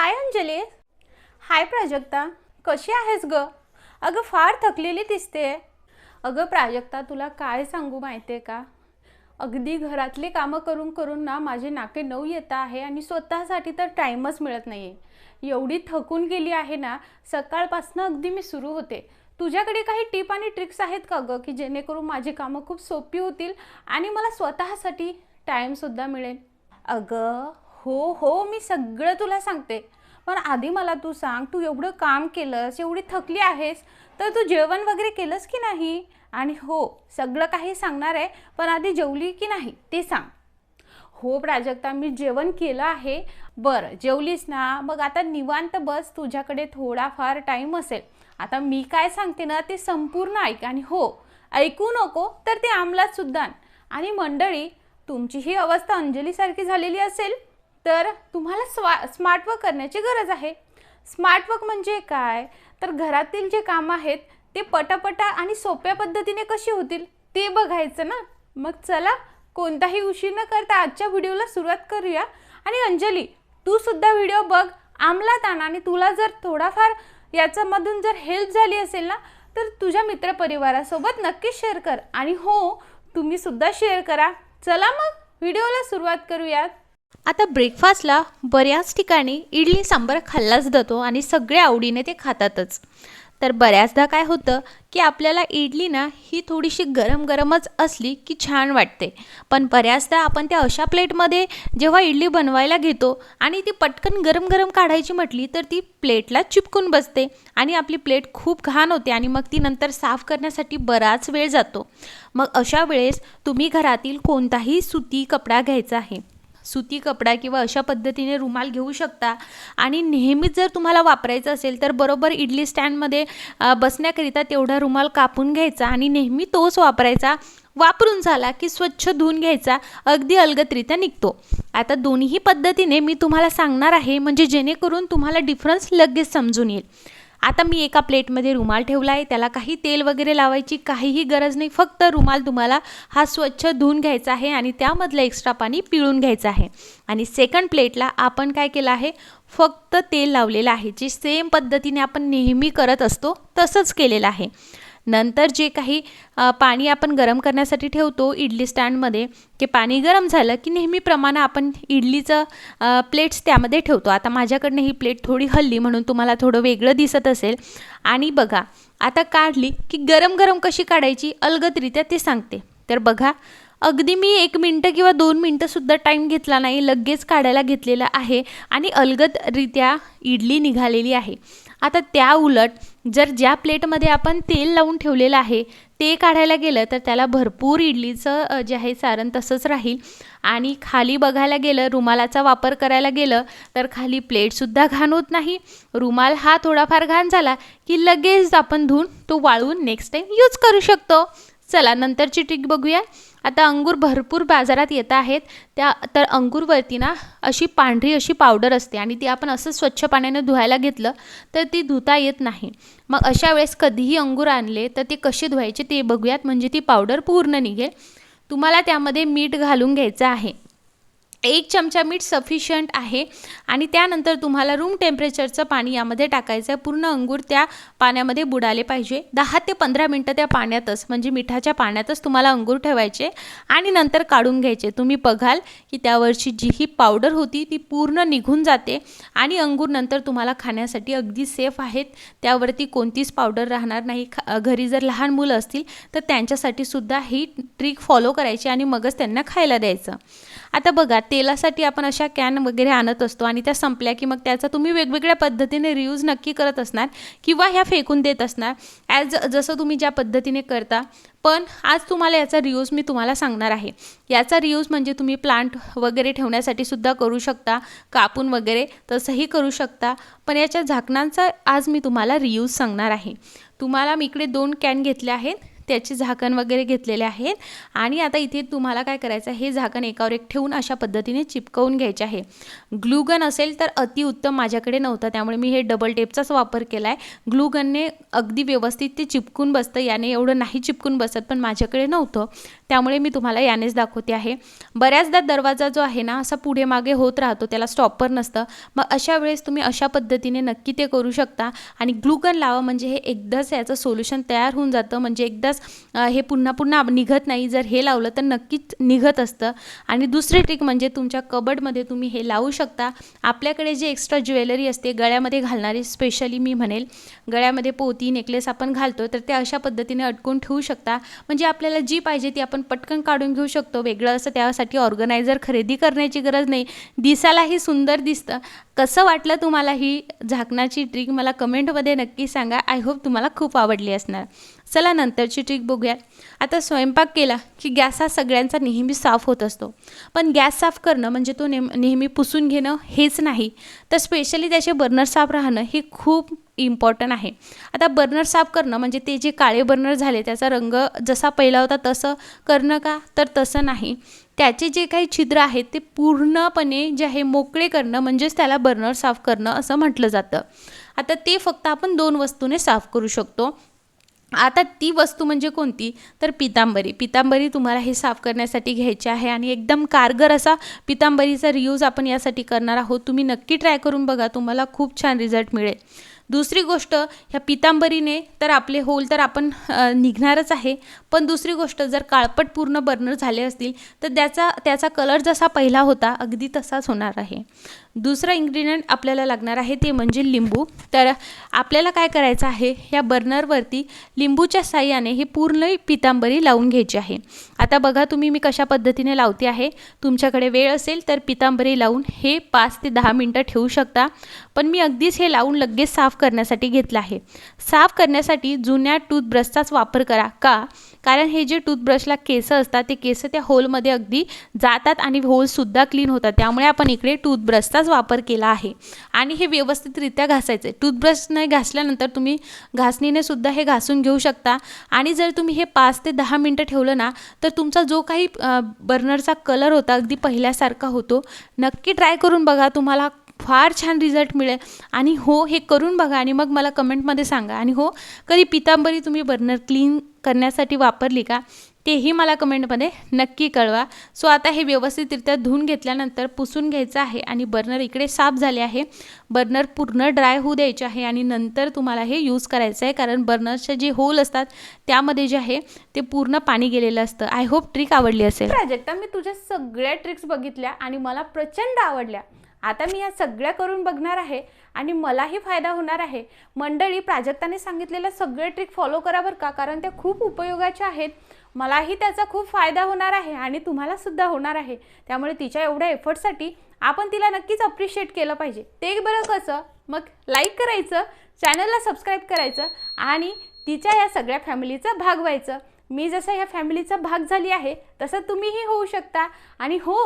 हाय अंजली. हाय प्राजक्ता. कशी आहेस ग? अगं फार थकलेली दिसते. अगं प्राजक्ता, तुला काय सांगू माहिती आहे का? अगदी घरातली कामं करून करून ना माझे नाके नऊ येत आहे आणि स्वतःसाठी तर टाईमच मिळत नाही आहे. एवढी थकून गेली आहे ना, सकाळपासून अगदी मी सुरू होते. तुझ्याकडे काही टिप आणि ट्रिक्स आहेत का गं, की जेणेकरून माझी कामं खूप सोपी होतील आणि मला स्वतःसाठी टाईमसुद्धा मिळेल? अगं हो हो, मी सगळं तुला सांगते. पण आधी मला तू सांग, तू एवढं काम केलंस, एवढी थकली आहेस, तर तू जेवण वगैरे केलंस की नाही? आणि हो, सगळं काही सांगणार आहे, पण आधी जेवली की नाही ते सांग. हो प्राजक्ता, मी जेवण केलं आहे. बरं, जेवलीस ना, मग आता निवांत बस, तुझ्याकडे थोडाफार टाईम असेल. आता मी काय सांगते ना ते संपूर्ण ऐक. आणि हो, ऐकू नको तर ते अंमलात सुद्धा आण. आणि मंडळी, तुमची ही अवस्था अंजलीसारखी झालेली असेल तर तुम्हाला स्मार्ट वर्क करण्याची गरज आहे. स्मार्ट वर्क म्हणजे काय? तर घरातील जे कामं आहेत ते पटापटा आणि सोप्या पद्धतीने कशी होतील ते बघायचं ना. मग चला, कोणताही उशीर न करता आजच्या व्हिडिओला सुरुवात करूया. आणि अंजली, तू सुद्धा व्हिडिओ बघ, अंमलात आण. आणि तुला जर थोडाफार याच्यामधून जर हेल्प झाली असेल ना, तर तुझ्या मित्रपरिवारासोबत नक्कीच शेअर कर. आणि हो, तुम्ही सुद्धा शेअर करा. चला मग व्हिडिओला सुरुवात करूयात. आता ब्रेकफास्टला बऱ्याच ठिकाणी इडली सांबार खाल्लाच जातो आणि सगळे आवडीने ते खातातच. तर बऱ्याचदा काय होतं की आपल्याला इडली ना ही थोडीशी गरम गरमच असली की छान वाटते. पण बऱ्याचदा आपण त्या अशा प्लेटमध्ये जेव्हा इडली बनवायला घेतो आणि ती पटकन गरम गरम काढायची म्हटली तर ती प्लेटला चिपकून बसते आणि आपली प्लेट खूप घाण होते आणि मग ती नंतर साफ करण्यासाठी बराच वेळ जातो. मग अशा वेळेस तुम्ही घरातील कोणताही सुती कपडा घ्यायचा आहे. सुती कपडा किंवा अशा पद्धतीने रुमाल घेऊ शकता. आणि नेहमीच जर तुम्हाला वापरायचं असेल तर बरोबर इडली स्टँडमध्ये बसण्याकरिता तेवढा रुमाल कापून घ्यायचा आणि नेहमी तोच वापरायचा. वापरून झाला की स्वच्छ धुवून घ्यायचा, अगदी अलगदरित्या निघतो. आता दोन्ही पद्धतीने मी तुम्हाला सांगणार आहे, म्हणजे जेणेकरून तुम्हाला डिफरन्स लगेच समजून येईल. आता मी एका प्लेटमध्ये रुमाल ठेवला आहे, त्याला काही तेल वगैरे लावायची काहीही गरज नाही. फक्त रुमाल तुम्हाला हा स्वच्छ धुवून घ्यायचा आहे आणि त्यामधलं एक्स्ट्रा पाणी पिळून घ्यायचं आहे. आणि सेकंड प्लेटला आपण काय केलं आहे, फक्त तेल लावलेलं आहे. जे सेम पद्धतीने आपण नेहमी करत असतो तसंच केलेलं आहे. नंतर जे काही पाणी आपण गरम करण्यासाठी ठेवतो इडली स्टँडमध्ये, ते पाणी गरम झालं की नेहमीप्रमाणे आपण इडलीचं प्लेट्स त्यामध्ये ठेवतो. आता माझ्याकडनं ही प्लेट थोडी हलली म्हणून तुम्हाला थोडं वेगळं दिसत असेल. आणि बघा, आता काढली की गरम गरम कशी काढायची अलगदरित्या ते सांगते. तर बघा, अगदी मी 1 मिनटं किंवा 2 मिनटंसुद्धा टाईम घेतला नाही, लगेच काढायला घेतलेला आहे आणि अलगदरित्या इडली निघालेली आहे. आता त्या उलट जर ज्या प्लेटमध्ये आपण तेल लावून ठेवलेलं आहे ते काढायला गेलं तर त्याला भरपूर इडलीचं जे आहे सारण तसंच राहील. आणि खाली बघायला गेलं, रुमालाचा वापर करायला गेलं तर खाली प्लेटसुद्धा घाण होत नाही. रुमाल हा थोडाफार घाण झाला की लगेच आपण धुवून तो वाळवून नेक्स्ट टाईम यूज करू शकतो. चला नंतरची ट्रिक बघूया. आता अंगूर भरपूर बाजारात येत आहेत. तर अंगूरवरती ना अशी पांढरी अशी पावडर असते आणि ती आपण असं स्वच्छ पाण्याने धुवायला घेतलं तर ती धुता येत नाही. मग अशा वेळेस कधीही अंगूर आणले तर ते कसे धुवायचे ते बघूयात, म्हणजे ती पावडर पूर्ण निघेल. तुम्हाला त्यामध्ये मीठ घालून घ्यायचं आहे. 1 चमचा मीठ सफिशियंट आहे. आणि त्यानंतर तुम्हाला रूम टेम्परेचरचं पाणी यामध्ये टाकायचं आहे. पूर्ण अंगूर त्या पाण्यामध्ये बुडाले पाहिजे. 10 ते 15 मिनटं त्या पाण्यातच, म्हणजे मिठाच्या पाण्यातच तुम्हाला अंगूर ठेवायचे आणि नंतर काढून घ्यायचे. तुम्ही बघाल की त्यावरची जी ही पावडर होती ती पूर्ण निघून जाते आणि अंगूर नंतर तुम्हाला खाण्यासाठी अगदी सेफ आहेत. त्यावरती कोणतीच पावडर राहणार नाही. घरी जर लहान मुलं असतील तर त्यांच्यासाठी सुद्धा ही ट्रिक फॉलो करायची आणि मगच त्यांना खायला द्यायचं. आता बघा, तेलासाठी आपण अशा कॅन वगैरे आणत असतो आणि त्या संपल्या की मग त्याचा तुम्ही वेगवेगळ्या पद्धतीने रियूज नक्की करत असणार किंवा ह्या फेकून देत असणार जसं तुम्ही ज्या पद्धतीने करता. पण आज तुम्हाला याचा रियूज मी तुम्हाला सांगणार आहे. याचा रियूज म्हणजे तुम्ही प्लांट वगैरे ठेवण्यासाठी सुद्धा करू शकता, कापून वगैरे तसंही करू शकता. पण याच्या झाकणांचा आज मी तुम्हाला रियूज सांगणार आहे. तुम्हाला मी इकडे 2 कॅन घेतले आहेत. त्याचे झाकण वगैरे घेतलेले आहेत आणि आता इथे तुम्हाला काय करायचं आहे, हे झाकण एकावर एक ठेवून अशा पद्धतीने चिपकवून घ्यायचे आहे. ग्लूगन असेल तर अतिउत्तम, माझ्याकडे नव्हतं त्यामुळे मी हे डबल टेपचाच वापर केला आहे. ग्लूगनने अगदी व्यवस्थित ते चिपकून बसतं, याने एवढं नाही चिपकून बसत, पण माझ्याकडे नव्हतं त्यामुळे मी तुम्हाला यानेच दाखवते आहे. बऱ्याचदा दरवाजा जो आहे ना असा पुढे मागे होत राहतो, त्याला स्टॉपर नसतं. मग अशा वेळेस तुम्ही अशा पद्धतीने नक्की ते करू शकता आणि ग्लूगन लावा म्हणजे हे एकदाच याचं सोल्युशन तयार होऊन जातं, म्हणजे एकदाच हे पुन्हा पुन्हा निघत नाही. जर हे लावलं तर नक्कीच निघत असतं. आणि दुसरी ट्रिक म्हणजे तुमच्या कबडमध्ये तुम्ही हे लावू शकता. आपल्याकडे जे एक्स्ट्रा ज्वेलरी असते गळ्यामध्ये घालणारी, स्पेशली मी म्हणेल गळ्यामध्ये पोती नेकलेस आपण घालतो तर ते अशा पद्धतीने अटकून ठेवू शकता, म्हणजे आपल्याला जी पाहिजे ती आपण पटकन काढून घेऊ शकतो. वेगळं असं त्यासाठी ऑर्गनायझर खरेदी करण्याची गरज नाही, दिसायलाही सुंदर दिसतं. कसं वाटलं तुम्हाला ही झाकणाची ट्रिक मला कमेंटमध्ये नक्की सांगा. आय होप तुम्हाला खूप आवडली असणार. चला नंतरची ट्रिक बघूया. आता स्वयंपाक केला की गॅस हा सगळ्यांचा नेहमी साफ होत असतो, पण गॅस साफ करणं म्हणजे तो नेहमी पुसून घेणं हेच नाही, तर स्पेशली त्याचे बर्नर साफ राहणं हे खूप इम्पॉर्टंट आहे. आता बर्नर साफ करणं म्हणजे ते जे काळे बर्नर झाले त्याचा रंग जसा पहिला होता तसं करणं का, तर तसं नाही. त्याचे जे काही छिद्र आहेत ते पूर्णपणे जे आहे मोकळे करणं म्हणजेच त्याला बर्नर साफ करणं असं म्हटलं जातं. आता ते फक्त आपण 2 वस्तूने साफ करू शकतो. आता ती वस्तू म्हणजे कोणती, तर पितांबरी. पितांबरी तुम्हाला हे साफ करण्यासाठी घ्यायची आहे आणि एकदम कारगर असा पितांबरीचा रियूज आपण यासाठी करणार आहोत. तुम्ही नक्की ट्राय करून बघा, तुम्हाला खूप छान रिझल्ट मिळेल. दुसरी गोष्ट, ह्या पितांबरीने तर आपले होल तर आपण निघणारच आहे, पण दुसरी गोष्ट जर काळपट पूर्ण बर्नर झाले असतील तर त्याचा कलर जसा पहिला होता अगदी तसाच होणार आहे. दुसरा इन्ग्रेडियंट आपल्याला लागणार आहे ते म्हणजे लिंबू. तर आपल्याला काय करायचं आहे, ह्या बर्नरवरती लिंबूच्या साहाय्याने ही पूर्ण पितांबरी लावून घ्यायची आहे. आता बघा तुम्ही मी कशा पद्धतीने लावते आहे. तुमच्याकडे वेळ असेल तर पितांबरी लावून हे 5 ते 10 मिनटं ठेवू शकता, पण मी अगदीच हे लावून लगेच साफ करण्यासाठी घेतलं आहे. साफ करण्यासाठी जुन्या टूथब्रशचाच वापर करा. का, कारण हे जे टूथब्रशला केस असतात ते केस त्या होलमध्ये अगदी जातात आणि होलसुद्धा क्लीन होतात. त्यामुळे आपण इकडे टूथब्रशचाच वापर केला आहे आणि हे व्यवस्थितरित्या घासायचं. टूथब्रशने घासल्यानंतर तुम्ही घासणीने सुद्धा हे घासून घेऊ शकता. आणि जर तुम्ही हे 5 ते 10 मिनटं ठेवलं ना तर तुमचा जो काही बर्नरचा कलर होता अगदी पहिल्यासारखा होतो. नक्की ट्राय करून बघा, तुम्हाला फार छान रिझल्ट मिळेल. आणि हो, हे करून बघा आणि मग मला कमेंटमध्ये सांगा. आणि हो, कधी पितांबरी तुम्ही बर्नर क्लीन करण्यासाठी वापरली का तेही मला कमेंटमध्ये नक्की कळवा. सो आता हे व्यवस्थितरित्या धुवून घेतल्यानंतर पुसून घ्यायचं आहे आणि बर्नर इकडे साफ झाले आहे. बर्नर पूर्ण ड्राय होऊ द्यायचे आहे आणि नंतर तुम्हाला हे यूज करायचं आहे, कारण बर्नरचे जे होल असतात त्यामध्ये जे आहे ते पूर्ण पाणी गेलेलं असतं. आय होप ट्रिक आवडली असेल. प्राजक्ता, मी तुझ्या सगळ्या ट्रिक्स बघितल्या आणि मला प्रचंड आवडल्या. आता मी या सगळ्या करून बघणार आहे आणि मलाही फायदा होणार आहे. मंडळी, प्राजक्ताने सांगितलेल्या सगळे ट्रिक फॉलो करा बरं का, कारण त्या खूप उपयोगाच्या आहेत. मलाही त्याचा खूप फायदा होणार आहे आणि तुम्हाला सुद्धा होणार आहे. त्यामुळे तिच्या एवढ्या एफर्टसाठी आपण तिला नक्कीच अप्रिशिएट केलं पाहिजे. ते बरं कसं, मग लाईक करायचं, चॅनलला सबस्क्राईब करायचं आणि तिच्या या सगळ्या फॅमिलीचा भाग व्हायचं. मी जसं ह्या फॅमिलीचा भाग झाली आहे तसं तुम्हीही होऊ शकता. आणि हो,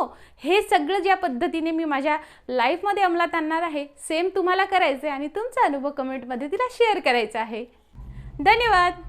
हे सगळं ज्या पद्धतीने मी माझ्या लाईफमध्ये अंमलात आणणार आहे सेम तुम्हाला करायचं आहे आणि तुमचा अनुभव कमेंटमध्ये तिला शेअर करायचा आहे. धन्यवाद.